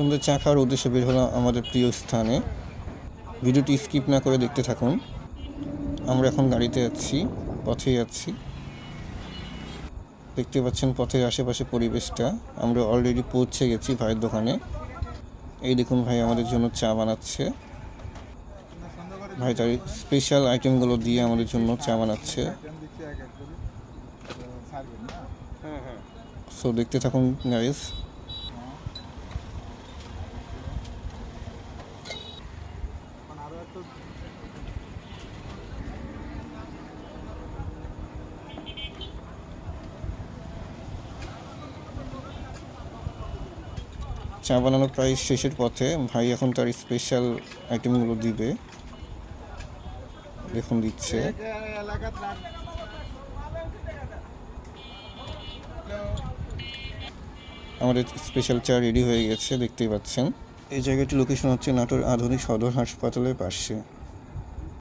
সন্ধ্যে চা খাওয়ার উদ্দেশ্যে বের হলাম আমাদের প্রিয় স্থানে। ভিডিওটি স্কিপ না করে দেখতে থাকুন। আমরা এখন গাড়িতে যাচ্ছি, পথে যাচ্ছি। দেখতে পাচ্ছেন পথের আশেপাশে পরিবেশটা। আমরা অলরেডি পৌঁছে গেছি ভাইয়ের দোকানে। এই দেখুন ভাই আমাদের জন্য চা বানাচ্ছে। ভাই তার স্পেশাল আইটেমগুলো দিয়ে আমাদের জন্য চা বানাচ্ছে। সো দেখতে থাকুন গাইস। চা বানানো প্রায় শেষের পথে। ভাই এখন তার স্পেশাল আইটেমগুলো দিবে, দেখুন দিচ্ছে। আমাদের স্পেশাল চা রেডি হয়ে গেছে, দেখতেই পাচ্ছেন। এই জায়গাটির লোকেশন হচ্ছে নাটোর আধুনিক সদর হাসপাতালের পাশে।